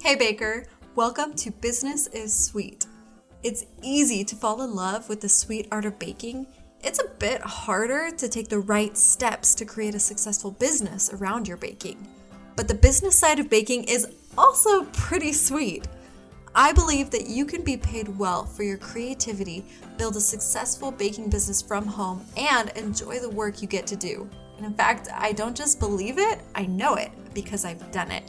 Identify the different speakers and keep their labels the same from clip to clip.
Speaker 1: Hey Baker, welcome to Business is Sweet. It's easy to fall in love with the sweet art of baking. It's a bit harder to take the right steps to create a successful business around your baking. But the business side of baking is also pretty sweet. I believe that you can be paid well for your creativity, build a successful baking business from home, and enjoy the work you get to do. And in fact, I don't just believe it, I know it because I've done it.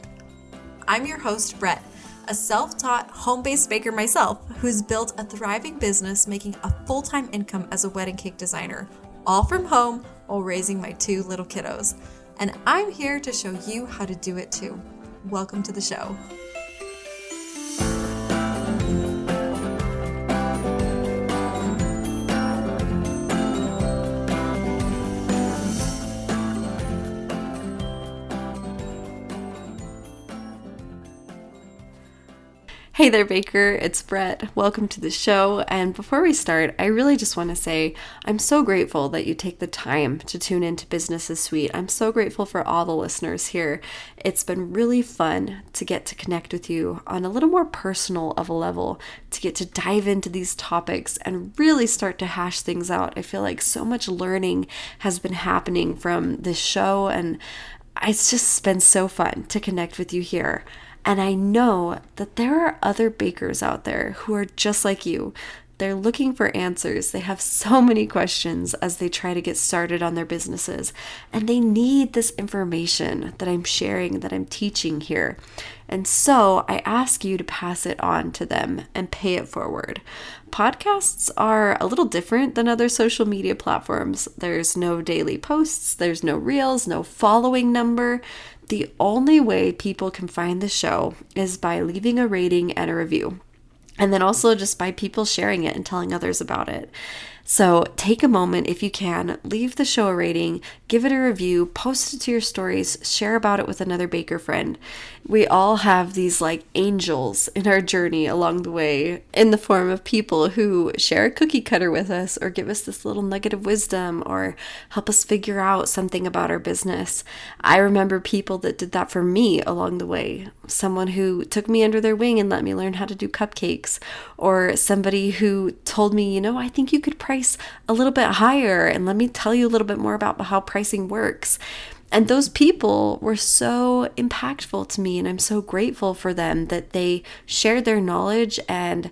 Speaker 1: I'm your host, Brett, a self-taught home-based baker myself who's built a thriving business making a full-time income as a wedding cake designer, all from home while raising my two little kiddos. And I'm here to show you how to do it too. Welcome to the show. Hey there, Baker. It's Brett. Welcome to the show. And before we start, I really just want to say I'm so grateful that you take the time to tune into Business is Sweet. I'm so grateful for all the listeners here. It's been really fun to get to connect with you on a little more personal of a level, to get to dive into these topics and really start to hash things out. I feel like so much learning has been happening from this show, and it's just been so fun to connect with you here. And I know that there are other bakers out there who are just like you. They're looking for answers. They have so many questions as they try to get started on their businesses. And they need this information that I'm sharing, that I'm teaching here. And so I ask you to pass it on to them and pay it forward. Podcasts are a little different than other social media platforms. There's no daily posts, there's no reels, no following number. The only way people can find the show is by leaving a rating and a review. And then also just by people sharing it and telling others about it. So take a moment if you can, leave the show a rating, give it a review, post it to your stories, share about it with another baker friend. We all have these like angels in our journey along the way in the form of people who share a cookie cutter with us or give us this little nugget of wisdom or help us figure out something about our business. I remember people that did that for me along the way. Someone who took me under their wing and let me learn how to do cupcakes, or somebody who told me, I think you could price a little bit higher and let me tell you a little bit more about how pricing works. And those people were so impactful to me, and I'm so grateful for them that they shared their knowledge and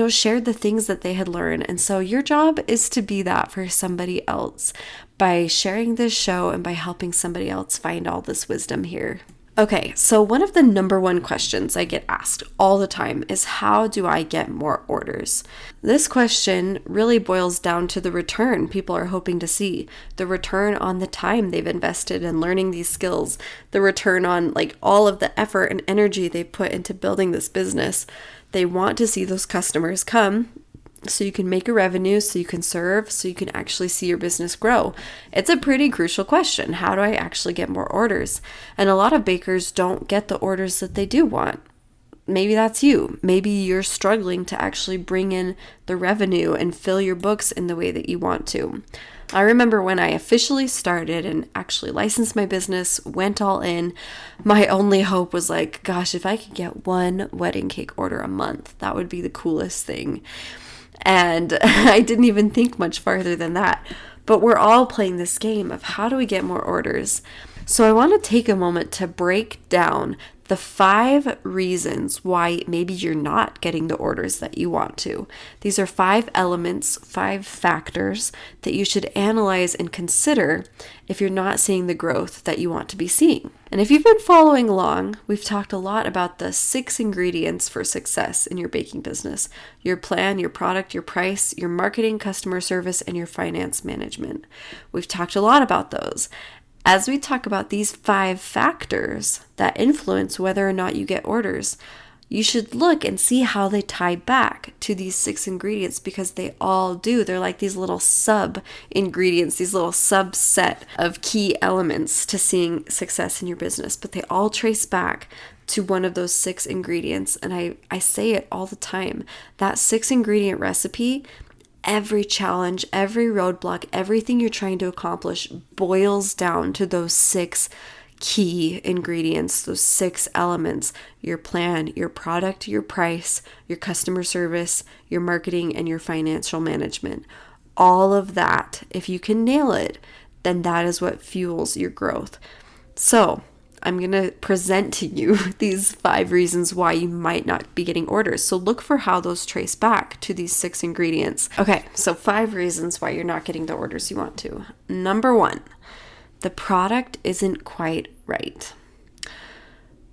Speaker 1: shared the things that they had learned. And so your job is to be that for somebody else by sharing this show and by helping somebody else find all this wisdom here. Okay, so one of the number one questions I get asked all the time is, how do I get more orders? This question really boils down to the return people are hoping to see, the return on the time they've invested in learning these skills, the return on all of the effort and energy they've put into building this business. They want to see those customers come so you can make a revenue, so you can serve, so you can actually see your business grow. It's a pretty crucial question. How do I actually get more orders? And a lot of bakers don't get the orders that they do want. Maybe that's you. Maybe you're struggling to actually bring in the revenue and fill your books in the way that you want to. I remember when I officially started and actually licensed my business, went all in, my only hope was gosh, if I could get one wedding cake order a month, that would be the coolest thing. And I didn't even think much farther than that. But we're all playing this game of how do we get more orders? So I want to take a moment to break down the 5 reasons why maybe you're not getting the orders that you want to. These are 5 elements, 5 factors that you should analyze and consider if you're not seeing the growth that you want to be seeing. And if you've been following along, we've talked a lot about the 6 ingredients for success in your baking business: your plan, your product, your price, your marketing, customer service, and your finance management. We've talked a lot about those. As we talk about these 5 factors that influence whether or not you get orders, you should look and see how they tie back to these 6 ingredients, because they all do. They're like these little sub ingredients, these little subset of key elements to seeing success in your business, but they all trace back to one of those 6 ingredients. And I say it all the time, that 6 ingredient recipe, every challenge, every roadblock, everything you're trying to accomplish boils down to those 6 key ingredients, those 6 elements: your plan, your product, your price, your customer service, your marketing, and your financial management. All of that, if you can nail it, then that is what fuels your growth. So I'm going to present to you these 5 reasons why you might not be getting orders. So look for how those trace back to these 6 ingredients. Okay, so 5 reasons why you're not getting the orders you want to. Number 1, the product isn't quite right.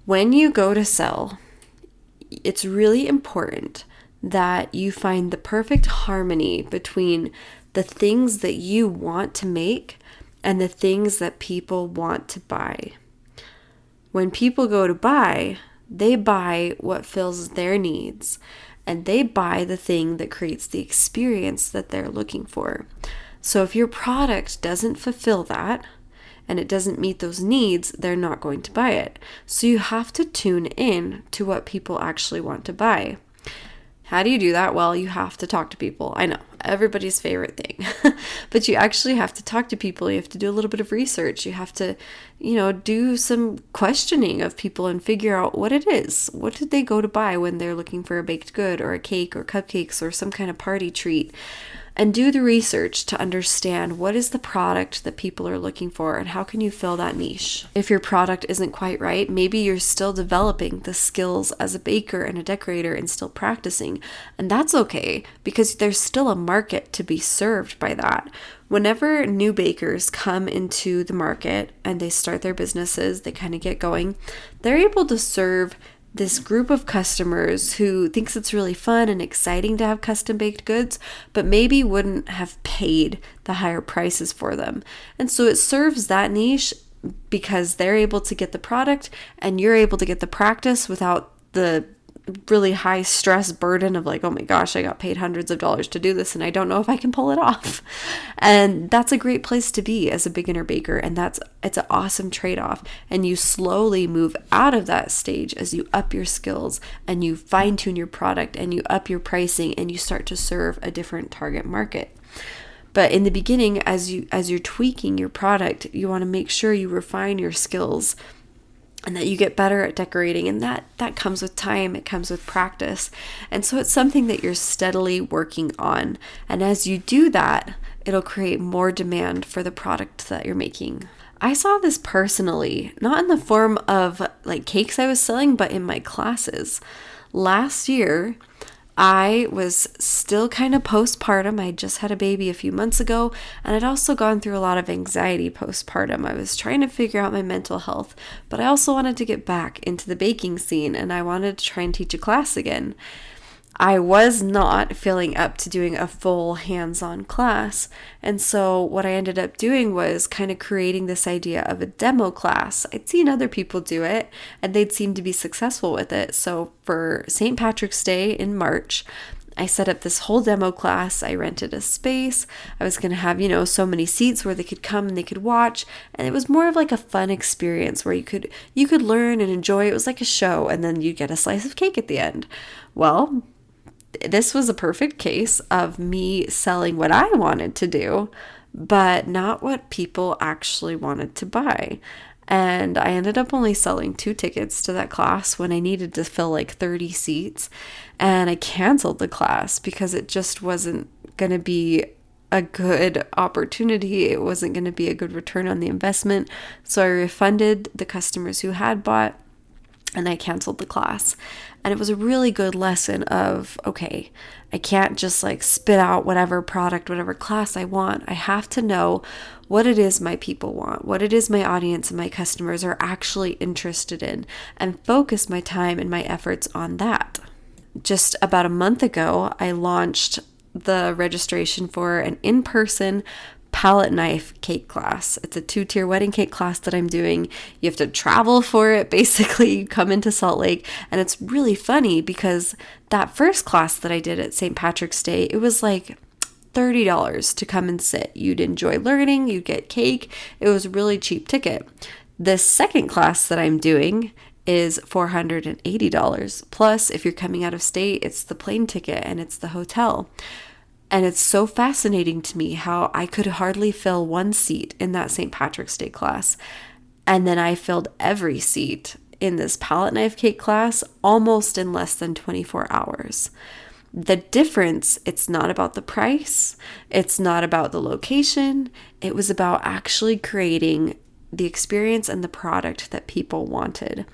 Speaker 1: When you go to sell, it's really important that you find the perfect harmony between the things that you want to make and the things that people want to buy. When people go to buy, they buy what fills their needs, and they buy the thing that creates the experience that they're looking for. So if your product doesn't fulfill that, and it doesn't meet those needs, they're not going to buy it. So you have to tune in to what people actually want to buy. How do you do that? Well, you have to talk to people. I know, everybody's favorite thing. But you actually have to talk to people. You have to do a little bit of research. You have to, do some questioning of people and figure out what it is. What did they go to buy when they're looking for a baked good or a cake or cupcakes or some kind of party treat? And do the research to understand what is the product that people are looking for and how can you fill that niche. If your product isn't quite right, maybe you're still developing the skills as a baker and a decorator and still practicing. And that's okay, because there's still a market to be served by that. Whenever new bakers come into the market and they start their businesses, they kind of get going, they're able to serve this group of customers who thinks it's really fun and exciting to have custom baked goods, but maybe wouldn't have paid the higher prices for them. And so it serves that niche because they're able to get the product and you're able to get the practice without the really high stress burden of like, oh my gosh, I got paid hundreds of dollars to do this and I don't know if I can pull it off. And that's a great place to be as a beginner baker. And it's an awesome trade-off. And you slowly move out of that stage as you up your skills and you fine tune your product and you up your pricing and you start to serve a different target market. But in the beginning, as you're tweaking your product, you want to make sure you refine your skills and that you get better at decorating. And that comes with time. It comes with practice. And so it's something that you're steadily working on. And as you do that, it'll create more demand for the product that you're making. I saw this personally, not in the form of like cakes I was selling, but in my classes. Last year, I was still kind of postpartum. I just had a baby a few months ago, and I'd also gone through a lot of anxiety postpartum. I was trying to figure out my mental health, but I also wanted to get back into the baking scene, and I wanted to try and teach a class again. I was not feeling up to doing a full hands-on class, and so what I ended up doing was kind of creating this idea of a demo class. I'd seen other people do it, and they'd seem to be successful with it. So for St. Patrick's Day in March, I set up this whole demo class. I rented a space. I was going to have, so many seats where they could come and they could watch, and it was more of like a fun experience where you could learn and enjoy. It was like a show, and then you'd get a slice of cake at the end. Well, this was a perfect case of me selling what I wanted to do, but not what people actually wanted to buy. And I ended up only selling 2 tickets to that class when I needed to fill like 30 seats. And I canceled the class because it just wasn't going to be a good opportunity. It wasn't going to be a good return on the investment. So I refunded the customers who had bought, and I canceled the class. And it was a really good lesson of, okay, I can't just like spit out whatever product, whatever class I want. I have to know what it is my people want, what it is my audience and my customers are actually interested in, and focus my time and my efforts on that. Just about a month ago, I launched the registration for an in-person palette knife cake class. It's a 2-tier wedding cake class that I'm doing. You have to travel for it. Basically, you come into Salt Lake, and it's really funny because that first class that I did at St. Patrick's Day, it was like $30 to come and sit. You'd enjoy learning, you'd get cake. It was a really cheap ticket. This second class that I'm doing is $480. Plus, if you're coming out of state, it's the plane ticket and it's the hotel. And it's so fascinating to me how I could hardly fill 1 seat in that St. Patrick's Day class. And then I filled every seat in this palette knife cake class almost in less than 24 hours. The difference, it's not about the price, it's not about the location, it was about actually creating the experience and the product that people wanted.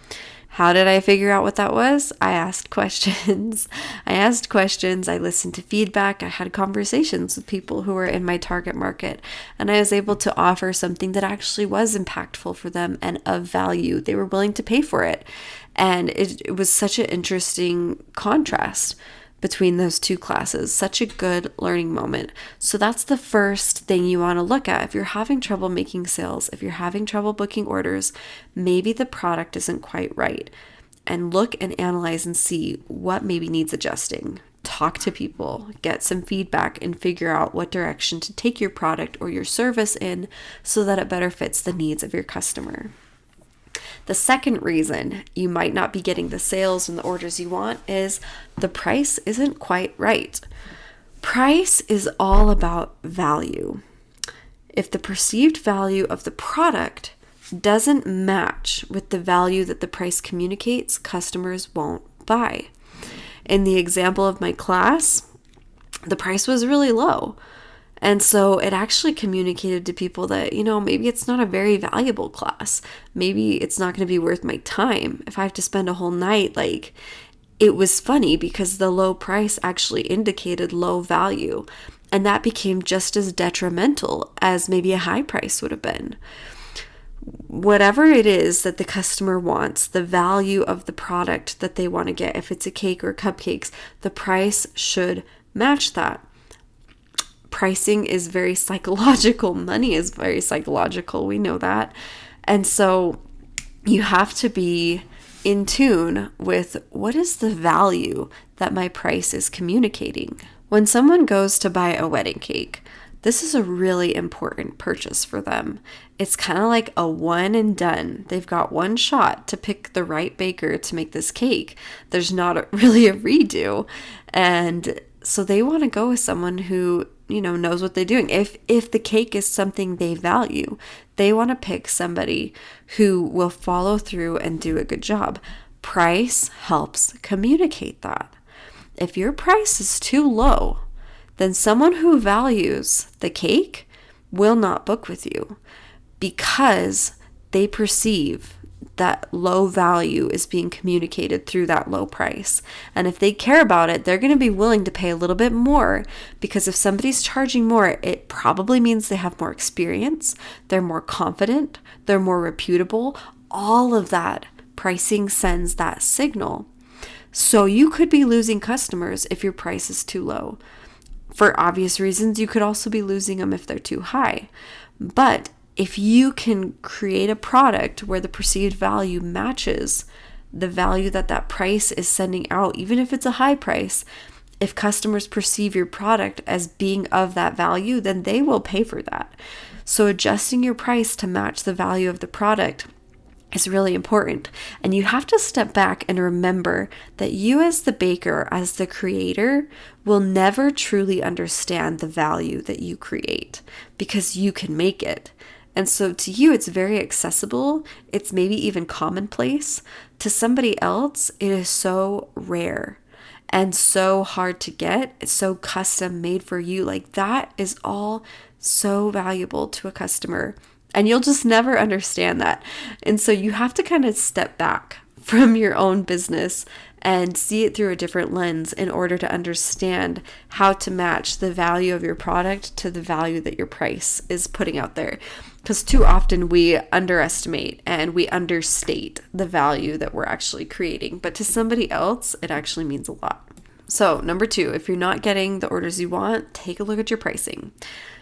Speaker 1: How did I figure out what that was? I asked questions. I listened to feedback. I had conversations with people who were in my target market, and I was able to offer something that actually was impactful for them and of value. They were willing to pay for it. And it was such an interesting contrast between those two classes. Such a good learning moment. So that's the first thing you want to look at. If you're having trouble making sales, if you're having trouble booking orders, maybe the product isn't quite right. And look and analyze and see what maybe needs adjusting. Talk to people, get some feedback, and figure out what direction to take your product or your service in so that it better fits the needs of your customer. The second reason you might not be getting the sales and the orders you want is the price isn't quite right. Price is all about value. If the perceived value of the product doesn't match with the value that the price communicates, customers won't buy. In the example of my class, the price was really low. And so it actually communicated to people that, maybe it's not a very valuable class. Maybe it's not going to be worth my time. If I have to spend a whole night, it was funny because the low price actually indicated low value. And that became just as detrimental as maybe a high price would have been. Whatever it is that the customer wants, the value of the product that they want to get, if it's a cake or cupcakes, the price should match that. Pricing is very psychological. Money is very psychological. We know that. And so you have to be in tune with what is the value that my price is communicating. When someone goes to buy a wedding cake, this is a really important purchase for them. It's kind of like a one and done. They've got one shot to pick the right baker to make this cake. There's not really a redo. And so they want to go with someone who knows what they're doing. If the cake is something they value, they want to pick somebody who will follow through and do a good job. Price helps communicate that. If your price is too low, then someone who values the cake will not book with you because they perceive that low value is being communicated through that low price. And if they care about it, they're going to be willing to pay a little bit more, because if somebody's charging more, it probably means they have more experience, they're more confident, they're more reputable. All of that pricing sends that signal. So you could be losing customers if your price is too low. For obvious reasons, you could also be losing them if they're too high. But if you can create a product where the perceived value matches the value that price is sending out, even if it's a high price, if customers perceive your product as being of that value, then they will pay for that. So adjusting your price to match the value of the product is really important. And you have to step back and remember that you as the baker, as the creator, will never truly understand the value that you create because you can make it. And so to you, it's very accessible. It's maybe even commonplace. To somebody else, it is so rare and so hard to get. It's so custom made for you. That is all so valuable to a customer. And you'll just never understand that. And so you have to kind of step back from your own business and see it through a different lens in order to understand how to match the value of your product to the value that your price is putting out there. Because too often we underestimate and we understate the value that we're actually creating. But to somebody else, it actually means a lot. So 2, if you're not getting the orders you want, take a look at your pricing.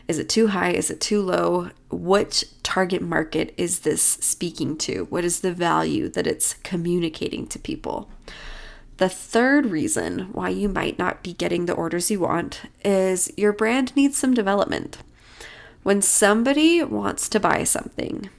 Speaker 1: Is it too high? Is it too low? Which target market is this speaking to? What is the value that it's communicating to people? The third reason why you might not be getting the orders you want is your brand needs some development. When somebody wants to buy something,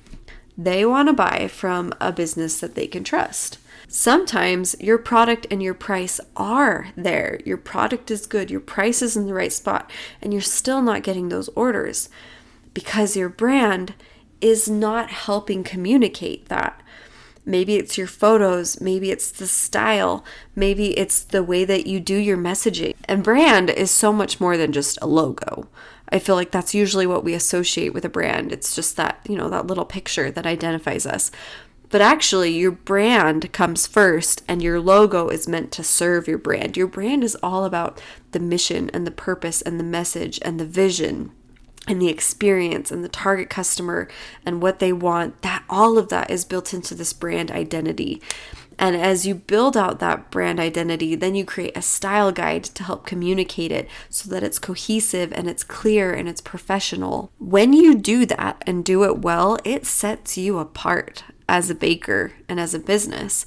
Speaker 1: they want to buy from a business that they can trust. Sometimes your product and your price are there. Your product is good. Your price is in the right spot, and you're still not getting those orders because your brand is not helping communicate that. Maybe it's your photos, maybe it's the style, maybe it's the way that you do your messaging. And brand is so much more than just a logo. I feel like that's usually what we associate with a brand. It's just that, that little picture that identifies us. But actually, your brand comes first, and your logo is meant to serve your brand. Your brand is all about the mission and the purpose and the message and the vision and the experience and the target customer and what they want. That all of that is built into this brand identity. And as you build out that brand identity, then you create a style guide to help communicate it so that it's cohesive and it's clear and it's professional. When you do that and do it well, it sets you apart as a baker and as a business.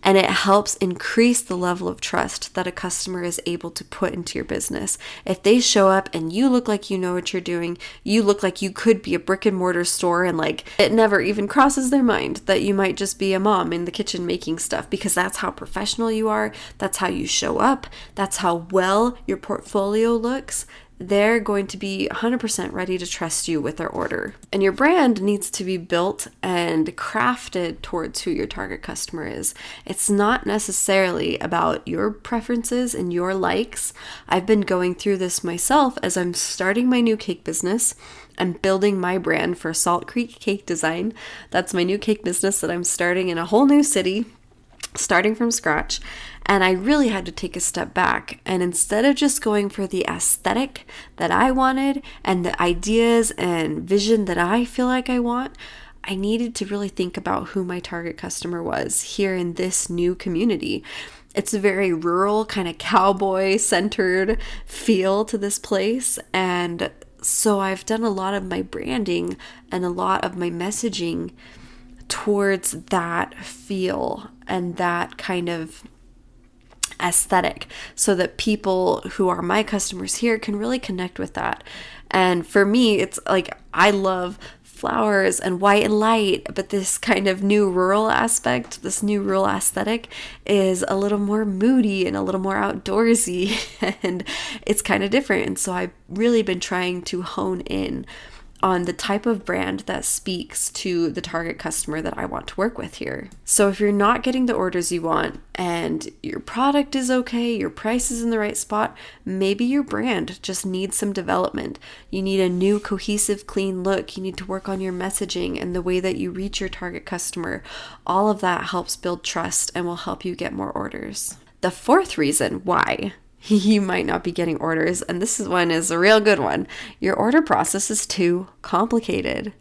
Speaker 1: And it helps increase the level of trust that a customer is able to put into your business. If they show up and you look like you know what you're doing, you look like you could be a brick and mortar store, and like it never even crosses their mind that you might just be a mom in the kitchen making stuff, because that's how professional you are, that's how you show up, that's how well your portfolio looks, they're going to be 100% ready to trust you with their order. And your brand needs to be built and crafted towards who your target customer is. It's not necessarily about your preferences and your likes. I've been going through this myself as I'm starting my new cake business. I'm building my brand for Salt Creek Cake Design. That's my new cake business that I'm starting in a whole new city, starting from scratch. And I really had to take a step back. And instead of just going for the aesthetic that I wanted and the ideas and vision that I feel like I want, I needed to really think about who my target customer was here in this new community. It's a very rural, kind of cowboy-centered feel to this place. And so I've done a lot of my branding and a lot of my messaging towards that feel and that kind of aesthetic, so that people who are my customers here can really connect with that. And for me, it's like I love flowers and white and light, but this kind of new rural aspect, this new rural aesthetic is a little more moody and a little more outdoorsy, and it's kind of different. And so I've really been trying to hone in on the type of brand that speaks to the target customer that I want to work with here. So if you're not getting the orders you want and your product is okay, your price is in the right spot, maybe your brand just needs some development. You need a new cohesive, clean look. You need to work on your messaging and the way that you reach your target customer. All of that helps build trust and will help you get more orders. The fourth reason why you might not be getting orders, and this one is a real good one, your order process is too complicated.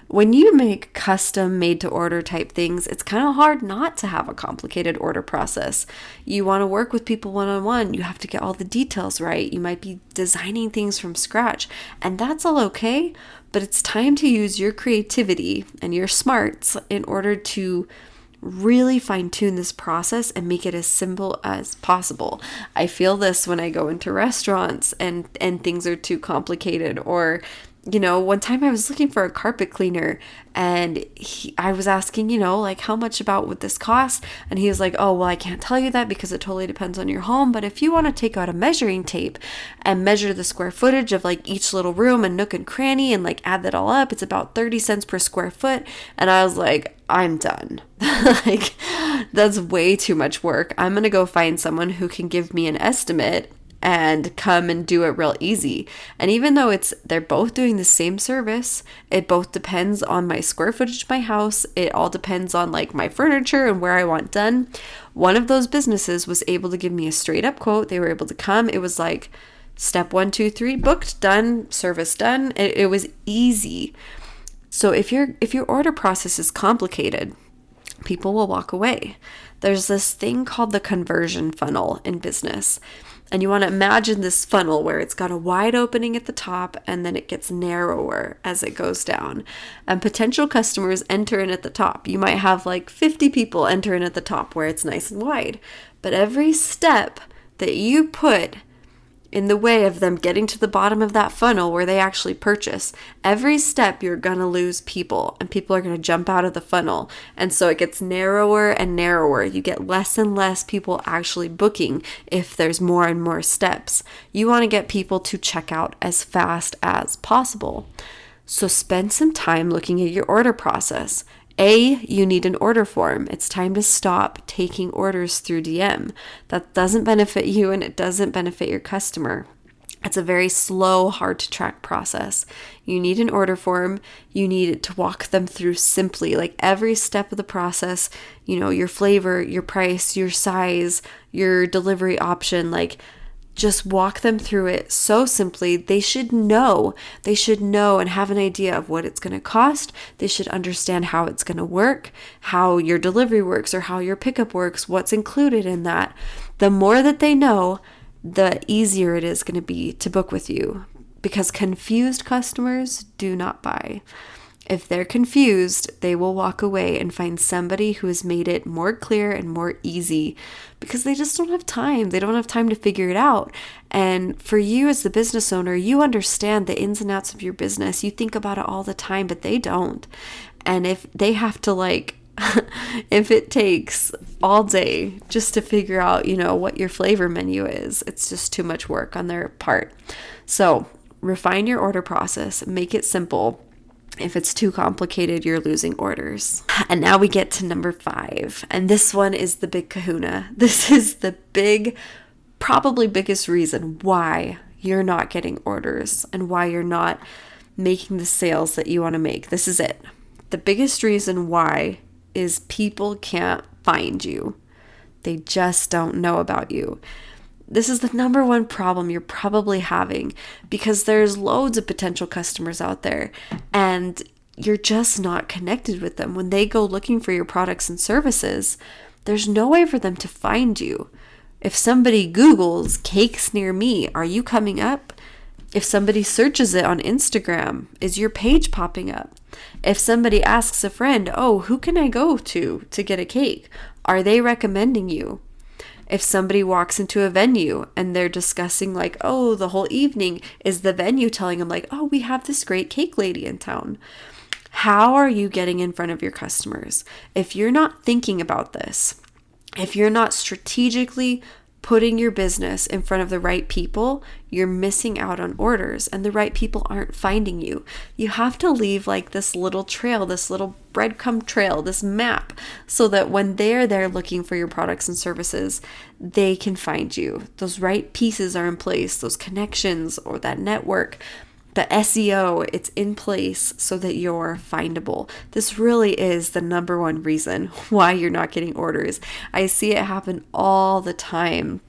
Speaker 1: When you make custom made to order type things, it's kind of hard not to have a complicated order process. You want to work with people one-on-one. You have to get all the details right. You might be designing things from scratch, and that's all okay, but it's time to use your creativity and your smarts in order to really fine-tune this process and make it as simple as possible. I feel this when I go into restaurants and things are too complicated. Or, one time I was looking for a carpet cleaner, and I was asking, like, how much about would this cost? And he was like, oh, well, I can't tell you that because it totally depends on your home. But if you want to take out a measuring tape and measure the square footage of like each little room and nook and cranny and like add that all up, it's about 30 cents per square foot. And I was like, I'm done. Like, that's way too much work. I'm going to go find someone who can give me an estimate and come and do it real easy. And even though they're both doing the same service, it both depends on my square footage of my house. It all depends on like my furniture and where I want done. One of those businesses was able to give me a straight up quote. They were able to come. It was like step 1, 2, 3, booked, done, service done. It was easy. So if your order process is complicated, people will walk away. There's this thing called the conversion funnel in business. And you want to imagine this funnel where it's got a wide opening at the top and then it gets narrower as it goes down. And potential customers enter in at the top. You might have like 50 people enter in at the top where it's nice and wide. But every step that you put in the way of them getting to the bottom of that funnel where they actually purchase, every step you're going to lose people, and people are going to jump out of the funnel. And so it gets narrower and narrower. You get less and less people actually booking if there's more and more steps. You want to get people to check out as fast as possible. So spend some time looking at your order process. You need an order form. It's time to stop taking orders through DM. That doesn't benefit you and it doesn't benefit your customer. It's a very slow, hard to track process. You need an order form. You need to walk them through simply, like every step of the process, your flavor, your price, your size, your delivery option, just walk them through it so simply. They should know and have an idea of what it's going to cost. They should understand how it's going to work, how your delivery works or how your pickup works, what's included in that. The more that they know, the easier it is going to be to book with you, because confused customers do not buy. If they're confused, they will walk away and find somebody who has made it more clear and more easy, because they just don't have time. They don't have time to figure it out. And for you as the business owner, you understand the ins and outs of your business. You think about it all the time, but they don't. And if they have to if it takes all day just to figure out, what your flavor menu is, it's just too much work on their part. So refine your order process, make it simple. If it's too complicated, you're losing orders. And now we get to number 5. And this one is the big kahuna. This is the probably biggest reason why you're not getting orders and why you're not making the sales that you want to make. This is it. The biggest reason why is people can't find you. They just don't know about you. This is the number one problem you're probably having, because there's loads of potential customers out there and you're just not connected with them. When they go looking for your products and services, there's no way for them to find you. If somebody Googles cakes near me, are you coming up? If somebody searches it on Instagram, is your page popping up? If somebody asks a friend, who can I go to get a cake? Are they recommending you? If somebody walks into a venue and they're discussing the whole evening, is the venue telling them we have this great cake lady in town? How are you getting in front of your customers? If you're not thinking about this, if you're not strategically putting your business in front of the right people, you're missing out on orders and the right people aren't finding you. You have to leave this little trail, this little breadcrumb trail, this map, so that when they're there looking for your products and services, they can find you. Those right pieces are in place, those connections or that network. The SEO, it's in place so that you're findable. This really is the number one reason why you're not getting orders. I see it happen all the time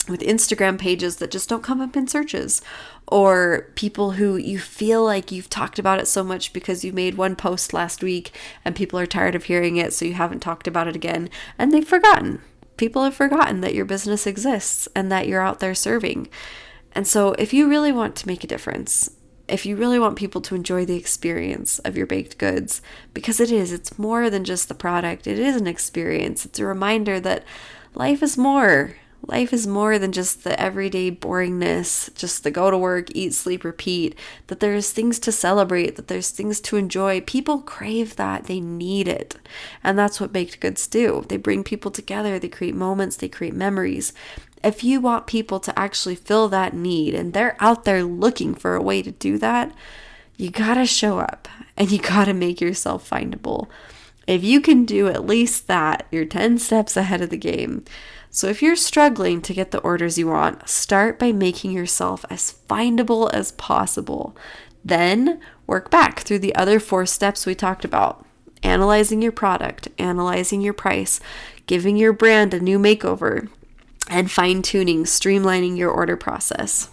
Speaker 1: with Instagram pages that just don't come up in searches, or people who you feel like you've talked about it so much because you made one post last week and people are tired of hearing it, so you haven't talked about it again, and they've forgotten. People have forgotten that your business exists and that you're out there serving. And so if you really want to make a difference, if you really want people to enjoy the experience of your baked goods, because it's more than just the product. It is an experience. It's a reminder that life is more. Life is more than just the everyday boringness, just the go to work, eat, sleep, repeat, that there's things to celebrate, that there's things to enjoy. People crave that. They need it. And that's what baked goods do. They bring people together. They create moments. They create memories. If you want people to actually fill that need and they're out there looking for a way to do that, you gotta show up and you gotta make yourself findable. If you can do at least that, you're 10 steps ahead of the game. So if you're struggling to get the orders you want, start by making yourself as findable as possible. Then work back through the other 4 steps we talked about. Analyzing your product, analyzing your price, giving your brand a new makeover, and fine-tuning, streamlining your order process.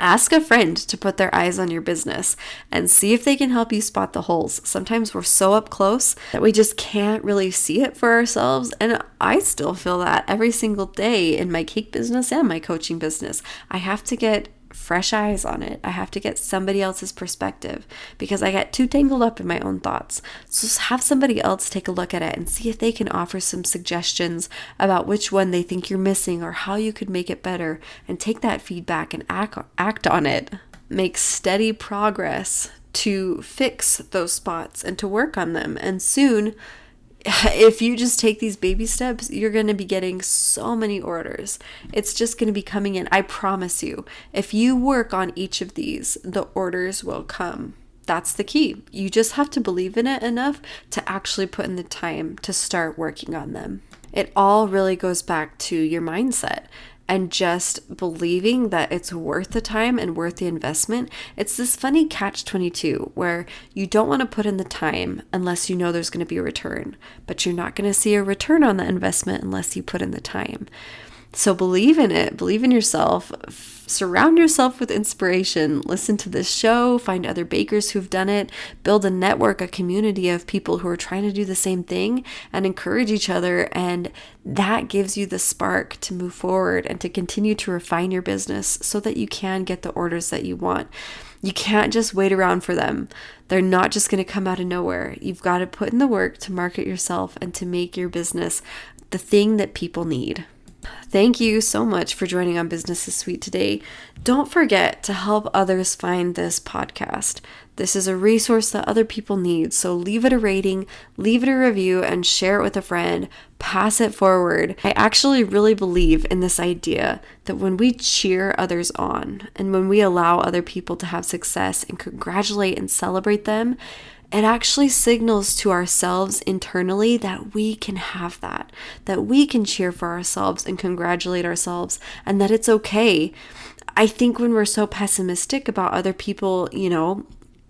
Speaker 1: Ask a friend to put their eyes on your business and see if they can help you spot the holes. Sometimes we're so up close that we just can't really see it for ourselves. And I still feel that every single day in my cake business and my coaching business. I have to get fresh eyes on it. I have to get somebody else's perspective because I get too tangled up in my own thoughts. So just have somebody else take a look at it and see if they can offer some suggestions about which one they think you're missing or how you could make it better, and take that feedback and act on it. Make steady progress to fix those spots and to work on them. And soon, if you just take these baby steps, you're going to be getting so many orders. It's just going to be coming in. I promise you, if you work on each of these, the orders will come. that's the key. You just have to believe in it enough to actually put in the time to start working on them. It all really goes back to your mindset and just believing that it's worth the time and worth the investment. It's this funny catch-22 where you don't want to put in the time unless you know there's going to be a return, but you're not going to see a return on that investment unless you put in the time. So believe in it, believe in yourself, surround yourself with inspiration, listen to this show, find other bakers who've done it, build a network, a community of people who are trying to do the same thing and encourage each other. And that gives you the spark to move forward and to continue to refine your business so that you can get the orders that you want. You can't just wait around for them. They're not just going to come out of nowhere. You've got to put in the work to market yourself and to make your business the thing that people need. Thank you so much for joining on Business is Sweet today. Don't forget to help others find this podcast. This is a resource that other people need, so leave it a rating, leave it a review, and share it with a friend. Pass it forward. I actually really believe in this idea that when we cheer others on and when we allow other people to have success and congratulate and celebrate them, it actually signals to ourselves internally that we can have that we can cheer for ourselves and congratulate ourselves, and that it's okay. I think when we're so pessimistic about other people,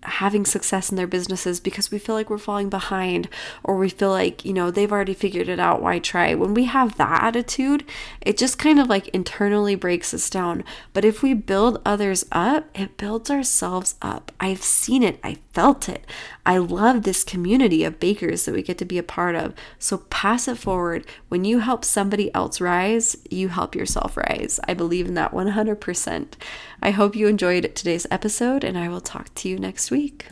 Speaker 1: having success in their businesses because we feel like we're falling behind, or we feel like, they've already figured it out, why try? When we have that attitude, it just kind of like internally breaks us down. But if we build others up, it builds ourselves up. I've seen it. I felt it. I love this community of bakers that we get to be a part of. So pass it forward. When you help somebody else rise, you help yourself rise. I believe in that 100%. I hope you enjoyed today's episode, and I will talk to you next week.